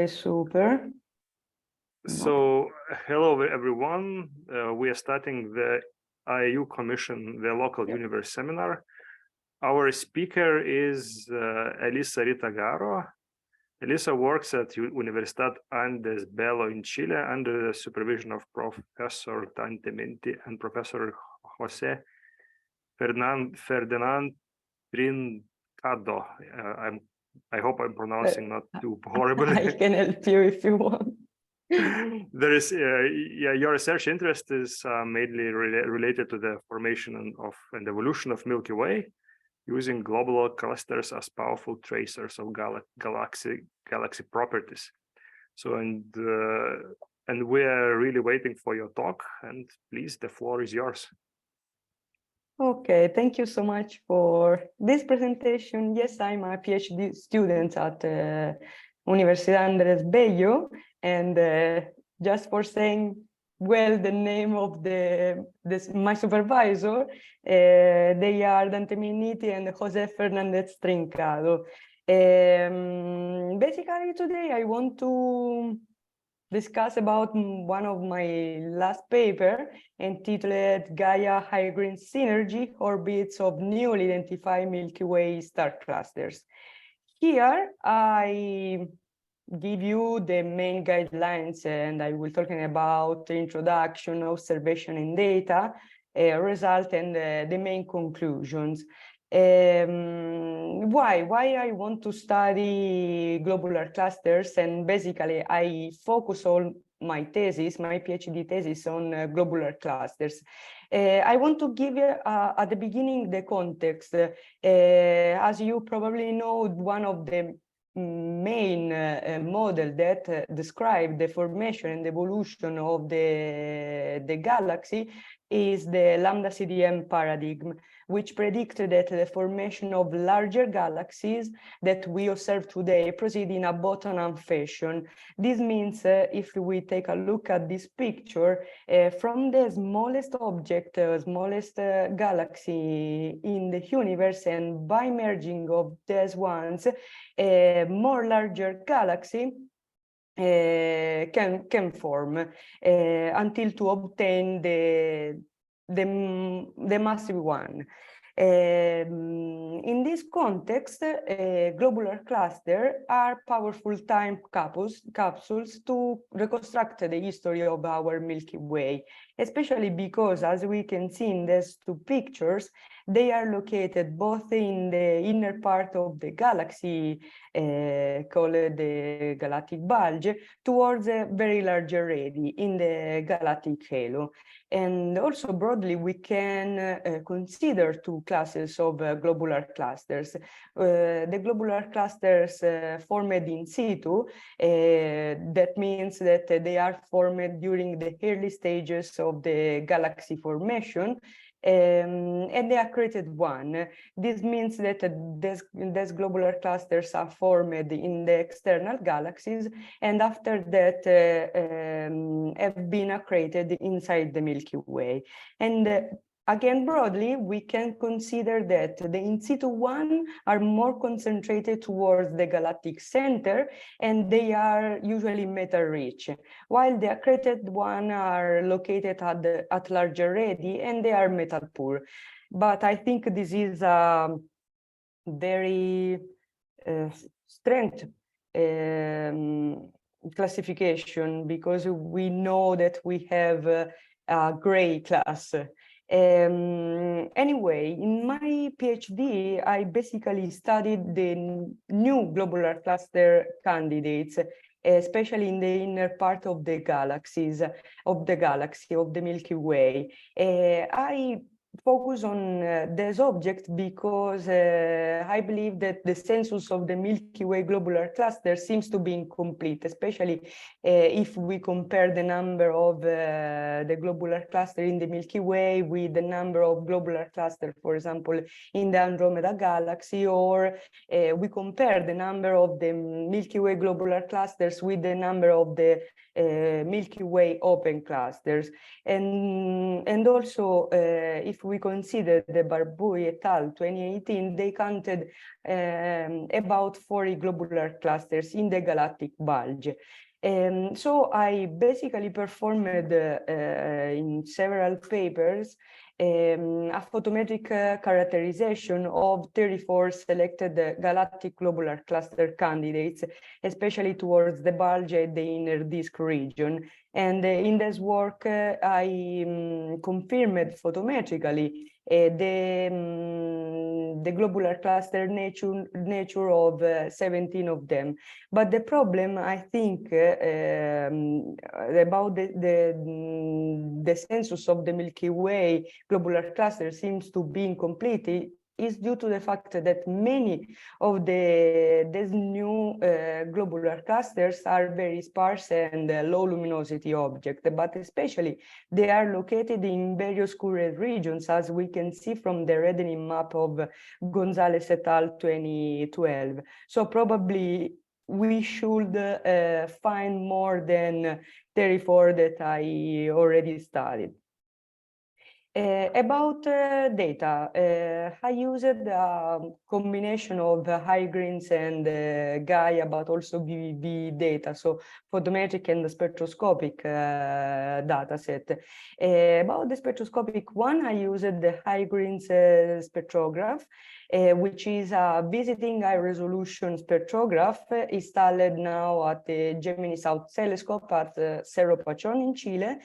Super. So, hello everyone. We are starting the IAU Commission, the Local Universe Seminar. Our speaker is Elisa Ritagaro. Elisa works at Universidad Andes Belo in Chile under the supervision of Professor Tante Menti and Professor Jose Ferdinand Trincado. I hope I'm pronouncing not too horribly. I can help you if you want. There is, your research interest is mainly related to the formation of and evolution of Milky Way, using globular clusters as powerful tracers of galaxy properties. So, and we are really waiting for your talk. And please, the floor is yours. Okay, thank you so much for this presentation. Yes, I'm a PhD student at Universidad Andrés Bello, and just for saying well the name of my supervisor, they are Dante Minniti and Jose Fernandez Trincado. Basically today I want to discuss about one of my last paper entitled Gaia-IGRINS Synergy Orbits of Newly Identified Milky Way Star Clusters. Here I give you the main guidelines, and I will talking about the introduction, observation and data, result, and the main conclusions. Why I want to study globular clusters, and basically I focus all my thesis, my PhD thesis on globular clusters. I want to give you at the beginning the context. As you probably know, one of the main model that describe the formation and evolution of the galaxy is the lambda CDM paradigm, which predicted that the formation of larger galaxies that we observe today proceed in a bottom-up fashion. This means if we take a look at this picture, from the smallest object, smallest galaxy in the universe, and by merging of these ones, a more larger galaxy can form until to obtain the massive one. In this context, globular clusters are powerful time capsules to reconstruct the history of our Milky Way, especially because, as we can see in these two pictures, they are located both in the inner part of the galaxy, called the galactic bulge, towards a very larger radii in the galactic halo. And also broadly, we can consider two classes of globular clusters. The globular clusters formed in situ, that means that they are formed during the early stages of the galaxy formation, and the accreted one. This means that these globular clusters are formed in the external galaxies, and after that have been accreted inside the Milky Way. And again, broadly, we can consider that the in situ one are more concentrated towards the galactic center, and they are usually metal rich, while the accreted one are located at larger radii, and they are metal poor. But I think this is a very strange classification, because we know that we have a gray class. Anyway, in my PhD, I basically studied the new globular cluster candidates, especially in the inner part of the galaxies, of the Milky Way. I focus on this object because I believe that the census of the Milky Way globular cluster seems to be incomplete, especially if we compare the number of the globular cluster in the Milky Way with the number of globular cluster, for example, in the Andromeda galaxy, or we compare the number of the Milky Way globular clusters with the number of the Milky Way open clusters. And also, if if we consider the Barbuy et al. 2018, they counted about 40 globular clusters in the galactic bulge. So I basically performed in several papers a photometric characterization of 34 selected galactic globular cluster candidates, especially towards the bulge and the inner disk region. And in this work, I confirmed photometrically the globular cluster nature of 17 of them. But the problem, I think, about the census of the Milky Way globular cluster seems to be incomplete is due to the fact that many of these new globular clusters are very sparse and low luminosity objects, but especially they are located in very obscure regions, as we can see from the reddening map of Gonzalez et al. 2012. So probably we should find more than 34 that I already studied. About data, I used a combination of IGRINS and Gaia, but also VVV data, so photometric and spectroscopic data set. About the spectroscopic one, I used the IGRINS spectrograph, which is a visiting high resolution spectrograph installed now at the Gemini South Telescope at Cerro Pachon in Chile.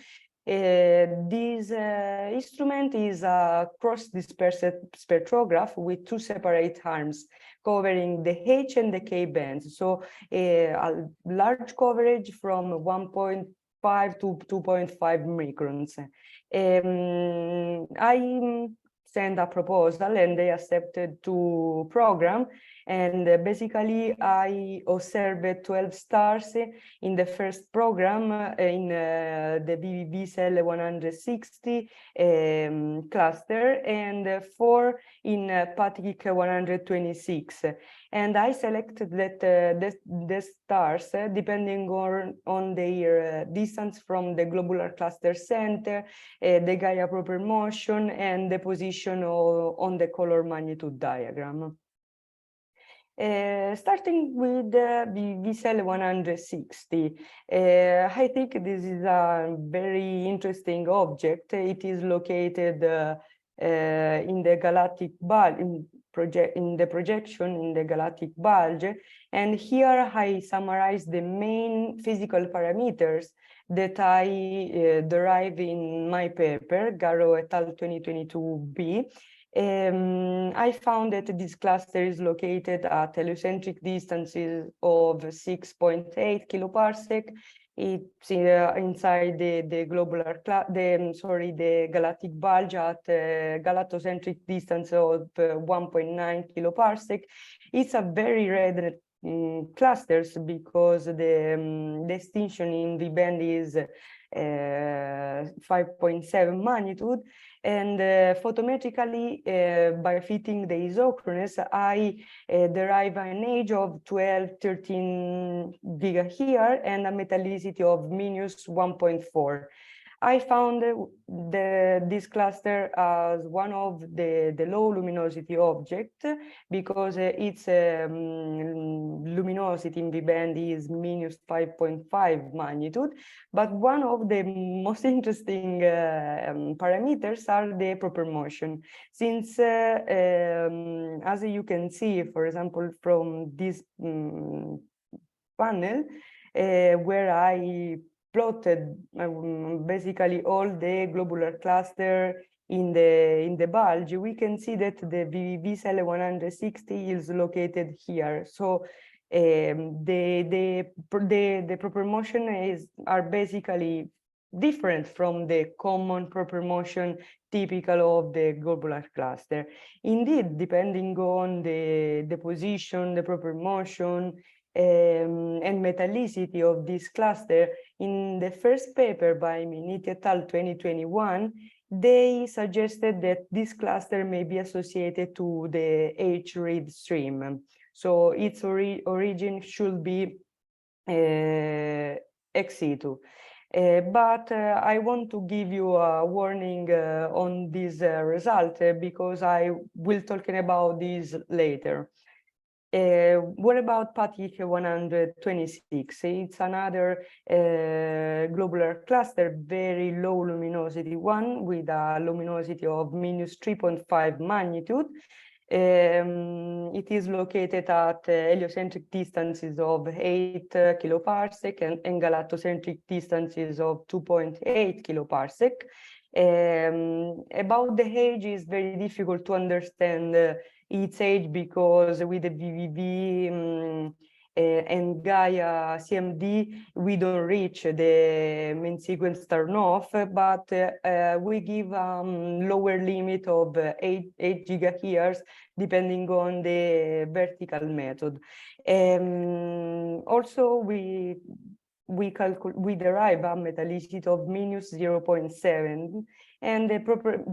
This instrument is a cross-dispersed spectrograph with two separate arms covering the H and the K bands. So a large coverage from 1.5 to 2.5 microns. I sent a proposal and they accepted to program. And basically, I observed 12 stars in the first program in the VVV-CL160 cluster and 4 in Patchick 126. And I selected that the stars, depending on their distance from the globular cluster center, the Gaia proper motion, and the position on the color magnitude diagram. Starting with the VVV-CL160, I think this is a very interesting object. It is located in the galactic bulge, in the projection in the galactic bulge. And here I summarize the main physical parameters that I derive in my paper, Garro et al. 2022b. I found that this cluster is located at heliocentric distances of 6.8 kiloparsec. It's inside the globular, the galactic bulge at galactocentric distance of 1.9 kiloparsec. It's a very rare clusters because the extinction in the band is 5.7 magnitude, and photometrically by fitting the isochronous, I derive an age of 12-13 giga here and a metallicity of minus 1.4. I found this cluster as one of the low luminosity object because its luminosity in the band is minus 5.5 magnitude. But one of the most interesting parameters are the proper motion. Since, as you can see, for example, from this panel, where I plotted basically all the globular cluster in the bulge, we can see that the VVV-CL160 is located here. So the proper motion are basically different from the common proper motion typical of the globular cluster. Indeed, depending on the position, the proper motion, and metallicity of this cluster, in the first paper by Minetti et al. 2021, they suggested that this cluster may be associated to the H-read stream. So its origin should be ex situ. But I want to give you a warning on this result because I will talking about this later. What about Patchick 126? It's another globular cluster, very low luminosity one with a luminosity of minus 3.5 magnitude. It is located at heliocentric distances of 8 kiloparsec and galactocentric distances of 2.8 kiloparsec. About the age is very difficult to understand its age because with the VVV and Gaia CMD, we don't reach the main sequence turn-off, but we give lower limit of 8 gigahertz depending on the vertical method. Also, we derive a metallicity of minus 0.7, and the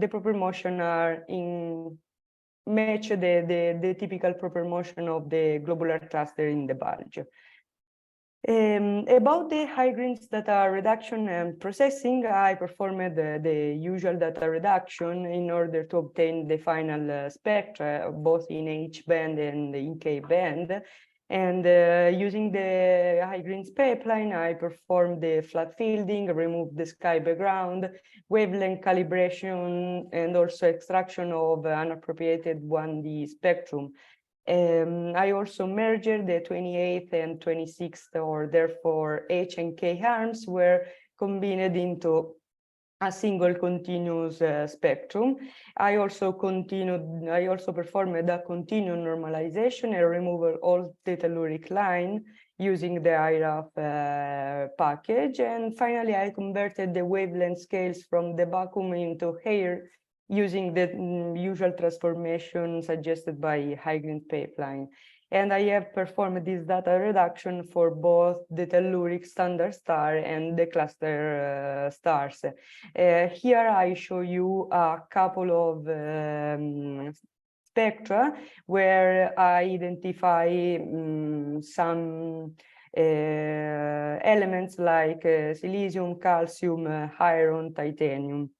proper motion are in match the typical proper motion of the globular cluster in the bulge. About the I-GRINS data reduction and processing, I performed the usual data reduction in order to obtain the final spectra, both in H band and in K band. And using the I-GRINS pipeline, I performed the flat fielding, removed the sky background, wavelength calibration, and also extraction of unappropriated 1D spectrum. I also merged the 28th and 26th, or therefore H and K arms were combined into a single continuous spectrum. I also performed a continuous normalization and removed all the telluric line using the IRAF package. And finally, I converted the wavelength scales from the vacuum into air using the usual transformation suggested by I-GRINS pipeline. And I have performed this data reduction for both the telluric standard star and the cluster stars. Here I show you a couple of spectra where I identify some elements like silicium, calcium, iron, titanium.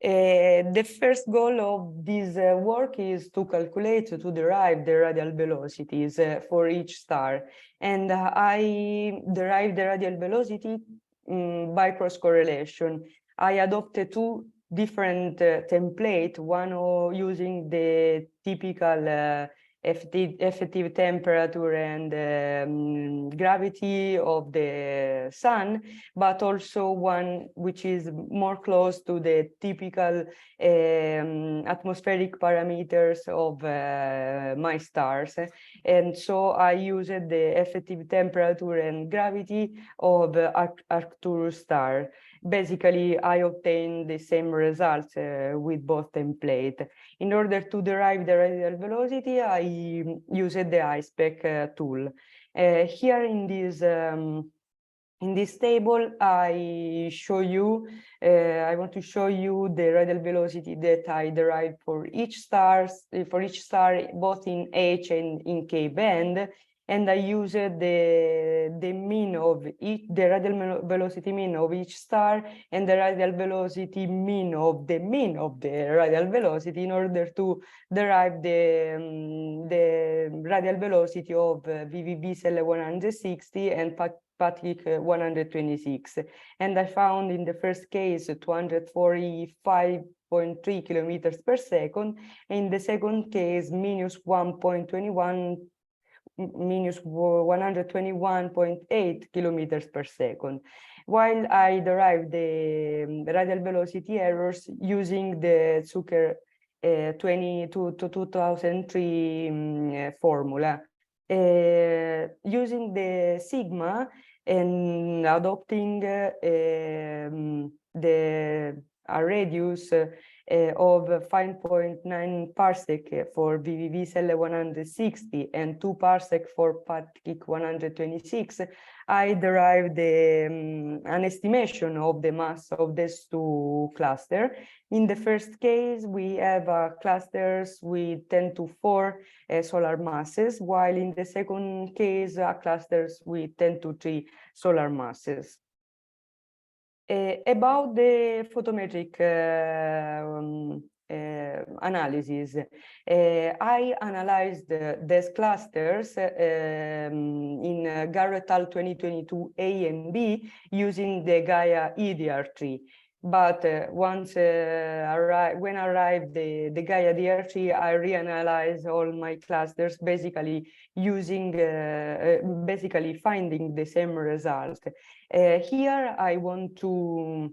The first goal of this work is to calculate, to derive the radial velocities for each star. And I derived the radial velocity by cross correlation. I adopted two different templates, one using the typical effective temperature and gravity of the sun, but also one which is more close to the typical atmospheric parameters of my stars. And so I used the effective temperature and gravity of Arcturus star. Basically, I obtained the same results with both templates. In order to derive the radial velocity, I used the iSpec tool. Here in this table, I want to show you the radial velocity that I derived for each star, both in H and in K band. And I used the mean of each, the radial velocity mean of each star and the radial velocity mean of the radial velocity in order to derive the radial velocity of VVV-CL160 and Patchick 126. And I found in the first case 245.3 kilometers per second, and in the second case minus 121.8 kilometers per second, while I derived the radial velocity errors using the Zucker 2003 formula. Using the sigma and adopting a radius of 5.9 parsec for VVV-CL160 and 2 parsec for Patchick 126, I derived an estimation of the mass of these two clusters. In the first case, we have clusters with 10 to 4 solar masses, while in the second case, clusters with 10 to 3 solar masses. About the photometric analysis, I analyzed these clusters in Gaia et al. 2022 A and B using the Gaia EDR3. But once when arrived the Gaia DR3, I reanalyzed all my clusters, basically using, basically finding the same result. Here I want to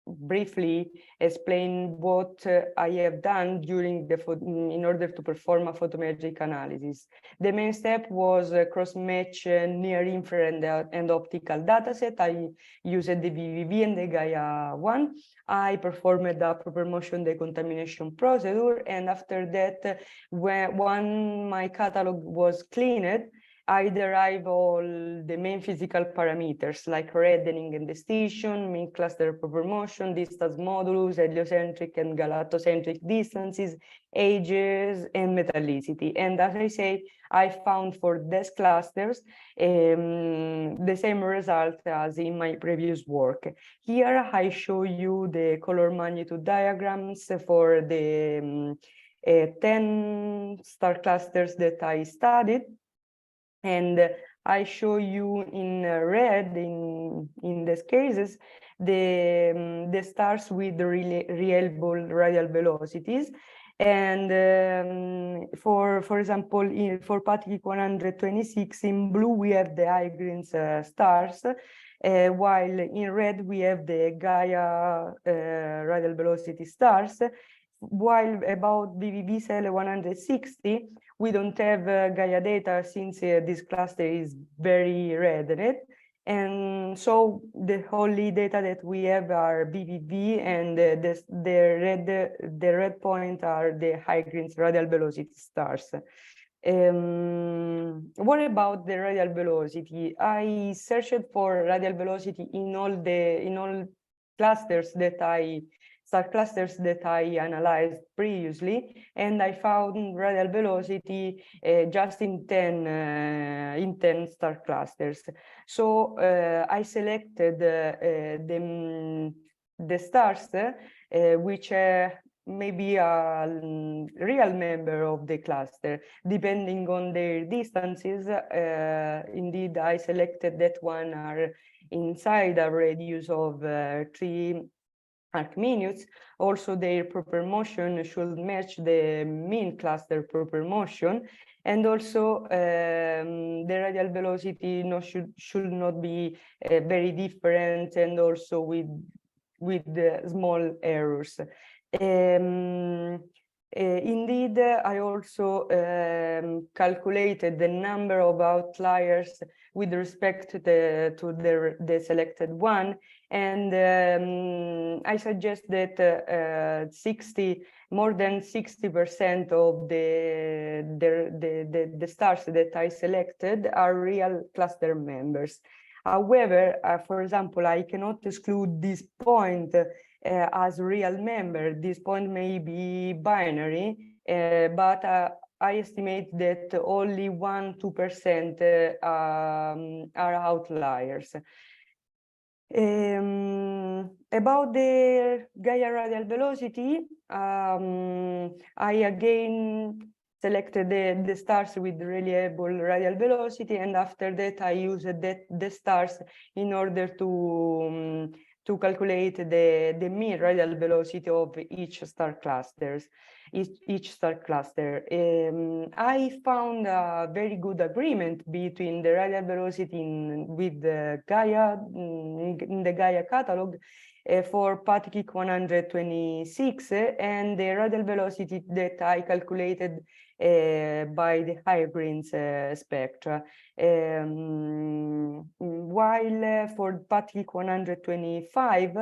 briefly explain what I have done during in order to perform a photometric analysis. The main step was cross-match near-infrared and optical dataset. I used the VVV and the Gaia 1. I performed a proper motion decontamination procedure, and after that, when my catalog was cleaned, I derive all the main physical parameters like reddening and extinction, mean cluster proper motion, distance modulus, heliocentric and galactocentric distances, ages, and metallicity. And as I say, I found for these clusters the same result as in my previous work. Here I show you the color magnitude diagrams for the 10 star clusters that I studied. And I show you in red, in these cases, the stars with reliable radial velocities. And for example, for Patchick 126, in blue, we have the I-GRINS stars, while in red, we have the Gaia radial velocity stars. While about VVV-CL160, we don't have Gaia data since this cluster is very reddened. And so the only data that we have are VVV, and the red point are the I-GRINS radial velocity stars. What about the radial velocity? I searched for radial velocity in all clusters star clusters that I analyzed previously, and I found radial velocity just in 10 star clusters. So I selected the stars which may be a real member of the cluster, depending on their distances. Indeed, I selected that one are inside a radius of 3 arc minutes. Also, their proper motion should match the mean cluster proper motion, and also the radial velocity should not be very different, and also with small errors. Indeed, I also calculated the number of outliers with respect to the selected one, and I suggest that more than 60% of the stars that I selected are real cluster members. However, for example, I cannot exclude this point as real member. This point may be binary, but I estimate that only 1–2% are outliers. About the Gaia radial velocity, I again selected the stars with reliable radial velocity, and after that I used the stars in order to calculate the mean radial velocity of each star cluster. I found a very good agreement between the radial velocity with the Gaia in the Gaia catalog for Patchick 126 and the radial velocity that I calculated by the I-GRINS spectra. While for Patchick 125,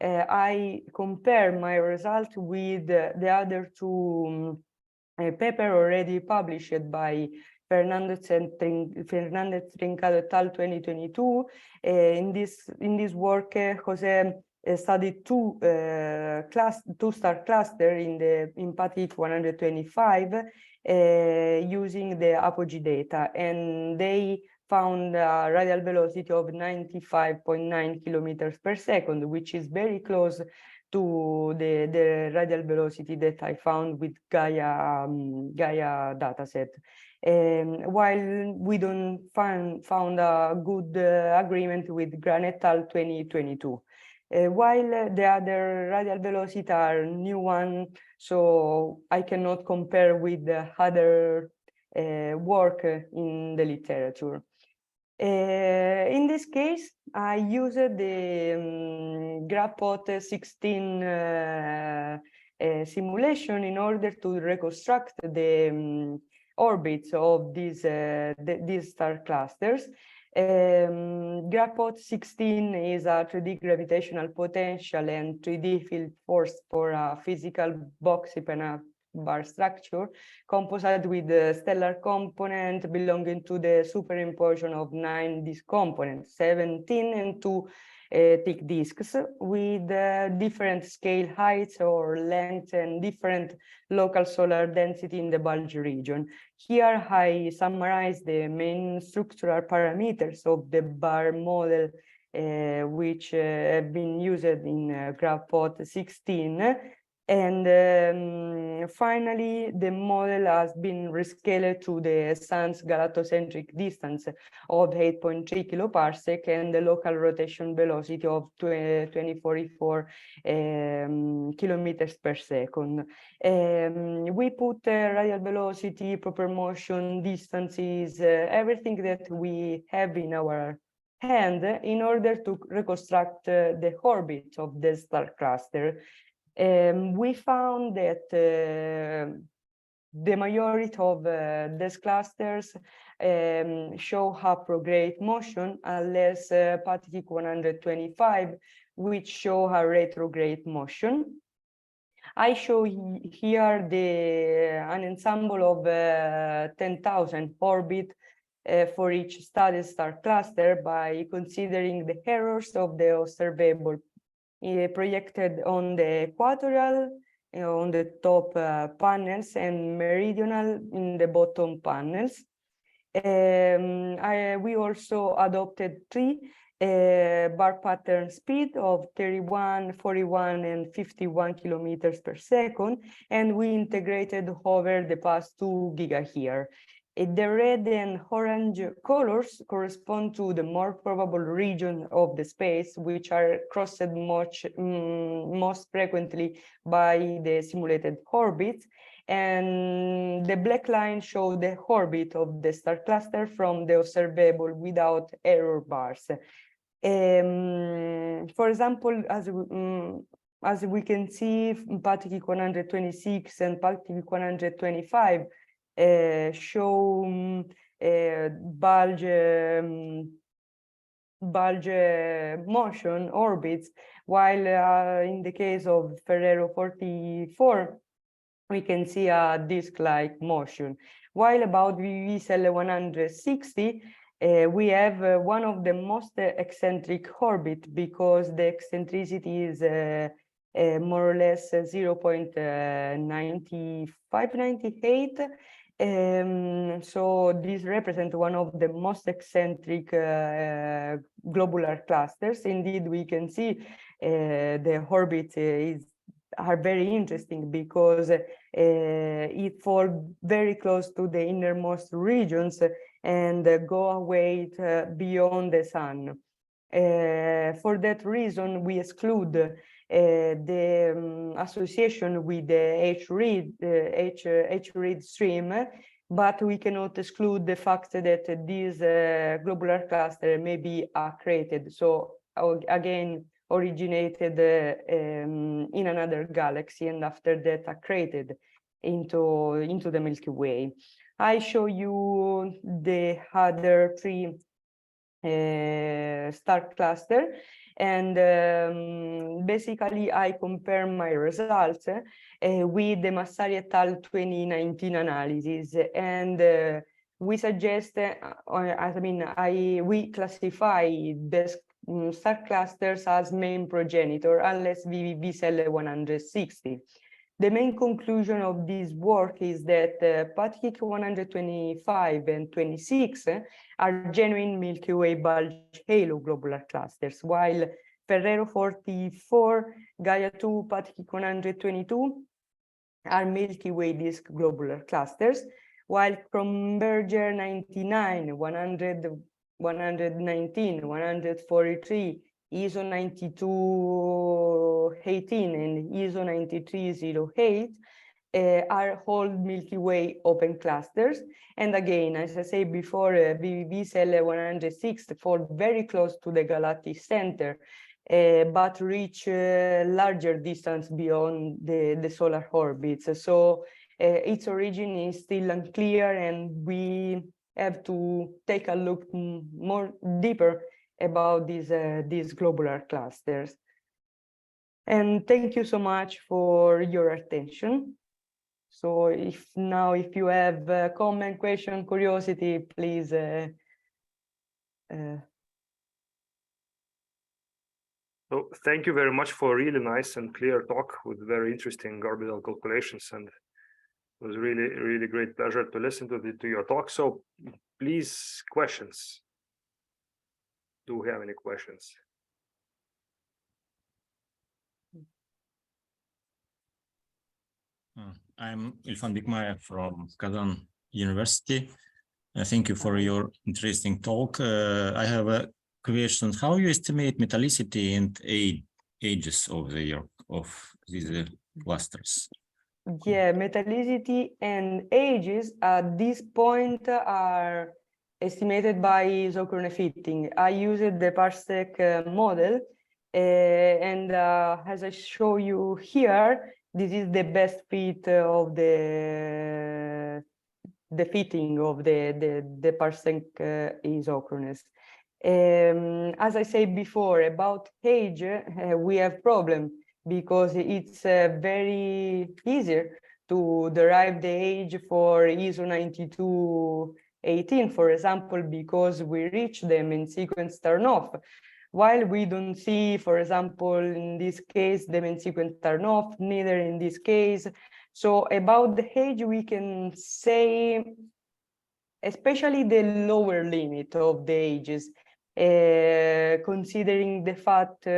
I compare my result with the other two papers already published by Fernandez Trincado et al. 2022. In this work, Jose studied two star cluster in Patchick 125 using the apogee data, and they found a radial velocity of 95.9 kilometers per second, which is very close to the radial velocity that I found with Gaia dataset. While we don't found a good agreement with Gran et al. 2022. While the other radial velocity are new one, so I cannot compare with the other work in the literature. In this case, I used the GraphPot 16 simulation in order to reconstruct the orbits of these star clusters. GraphPot 16 is a 3D gravitational potential and 3D field force for a physical box bar structure composite with the stellar component belonging to the superimposition of 9 disk components, 17 and 2 thick disks with different scale heights or lengths and different local solar density in the bulge region. Here I summarize the main structural parameters of the bar model which have been used in GraphPot 16. And finally, the model has been rescaled to the sun's galactocentric distance of 8.3 kiloparsec and the local rotation velocity of 2044 kilometers per second. We put radial velocity, proper motion, distances, everything that we have in our hand in order to reconstruct the orbit of the star cluster. We found that the majority of these clusters show a prograde motion, unless Patchick 125, which show a retrograde motion. I show here an ensemble of 10,000 orbit for each studied star cluster by considering the errors of the observable projected on the equatorial, on the top panels, and meridional in the bottom panels. We also adopted 3 bar pattern speed of 31, 41, and 51 kilometers per second, and we integrated over the past 2 giga here. The red and orange colors correspond to the more probable region of the space, which are crossed most frequently by the simulated orbits. And the black line shows the orbit of the star cluster from the observable without error bars. For example, as we can see, Patchick 126 and Patchick 125 show bulge motion orbits, while in the case of Ferrero 44, we can see a disk-like motion. While about VVV-CL160, we have one of the most eccentric orbit, because the eccentricity is more or less 0.9598. So this represents one of the most eccentric globular clusters. Indeed, we can see the orbit are very interesting, because it falls very close to the innermost regions and go away beyond the sun. For that reason, we exclude the association with the H-read stream, but we cannot exclude the fact that this globular cluster may be accreted, so again originated in another galaxy, and after that accreted into the Milky Way. I show you the other 3 star cluster, and basically I compare my results with the Massari et al. 2019 analysis, and we suggest, we classify the star clusters as main progenitor, unless VVV-CL160. The main conclusion of this work is that Patchick 125 and 26 are genuine Milky Way bulge halo globular clusters, while Ferrero 44, Gaia 2, Patchick 122 are Milky Way disk globular clusters, while Kronberger 99, 100, 119, 143, ISO 9218, and ISO 9308 are whole Milky Way open clusters. And again, as I said before, VVV-CL160 fall very close to the galactic center, but reach larger distance beyond the solar orbits. So its origin is still unclear, and we have to take a look more deeper about these globular clusters. And thank you so much for your attention. So if you have a comment, question, curiosity, please. So thank you very much for a really nice and clear talk with very interesting orbital calculations, and it was really, really great pleasure to listen to your talk. So please, questions. Do we have any questions? I'm Ilfan Bikmaya from Kazan University. Thank you for your interesting talk. I have a question. How you estimate metallicity and ages of these clusters? Yeah, metallicity and ages at this point are estimated by isochrone fitting. I used the Parsec model, and as I show you here, this is the best fit of the fitting of the Parsec isochronous. As I said before, about age, we have problem because it's very easier to derive the age for ISO 9218, for example, because we reach them in sequence turn-off, while we don't see, for example, in this case, the main sequence turn-off, neither in this case. So about the age, we can say, especially the lower limit of the ages, considering the fact,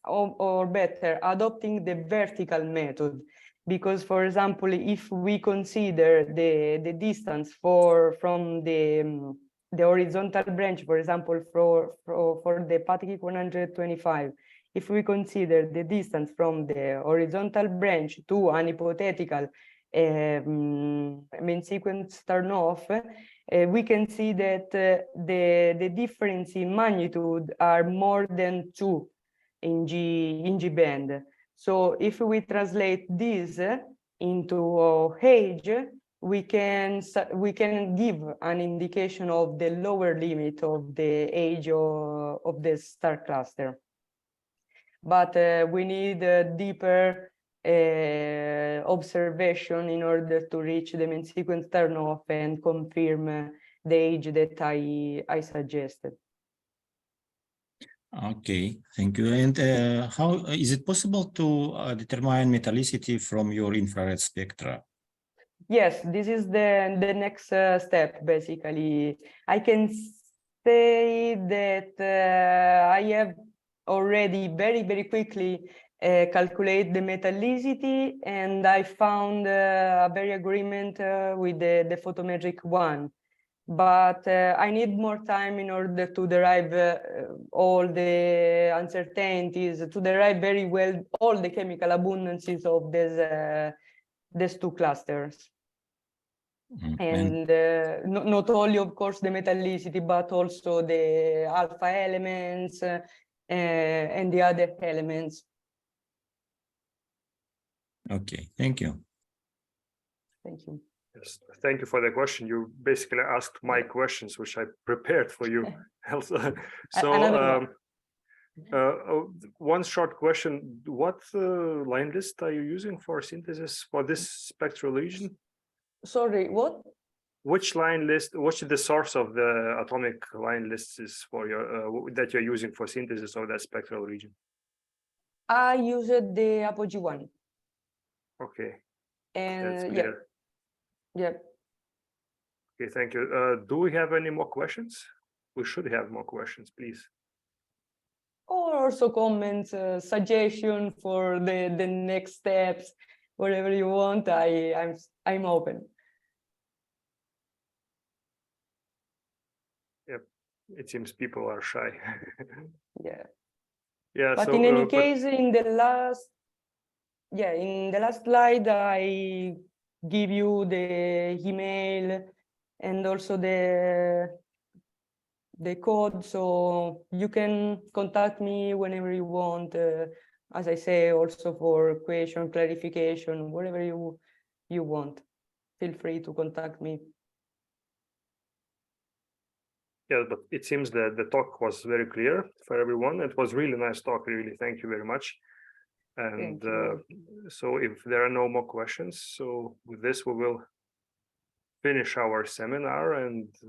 or better, adopting the vertical method. Because, for example, if we consider the distance from the horizontal branch, for example, for the Patchick 125, if we consider the distance from the horizontal branch to an hypothetical main sequence turn-off, we can see that the difference in magnitude are more than 2 in G band. So if we translate this into age, we can give an indication of the lower limit of the age of the star cluster. But we need a deeper observation in order to reach the main sequence turn-off and confirm the age that I suggested. Okay, thank you. And how is it possible to determine metallicity from your infrared spectra? Yes, this is the next step, basically. I can say that I have already very quickly calculate the metallicity, and I found a very agreement with the photometric one. But I need more time in order to derive all the uncertainties, to derive very well all the chemical abundances of these two clusters. And not only, of course, the metallicity, but also the alpha elements and the other elements. Okay, thank you. Thank you. Yes, thank you for the question. You basically asked my questions, which I prepared for you. So, one short question: what line list are you using for synthesis for this spectral region? Sorry, what? Which line list? What's the source of the atomic line lists is for your that you're using for synthesis of that spectral region? I used the Apogee one. Okay. And That's yeah. clear. Yeah. Okay, thank you. Do we have any more questions? We should have more questions, please. Or also comments, suggestion for the next steps, whatever you want. I'm open. Yep, it seems people are shy. Yeah. Yeah. But so, in any case, in the last slide, I give you the email and also the code, so you can contact me whenever you want. As I say, also for question, clarification, whatever you want. Feel free to contact me. Yeah, but it seems that the talk was very clear for everyone. It was really nice talk. Really, thank you very much. And so if there are no more questions, so with this we will finish our seminar and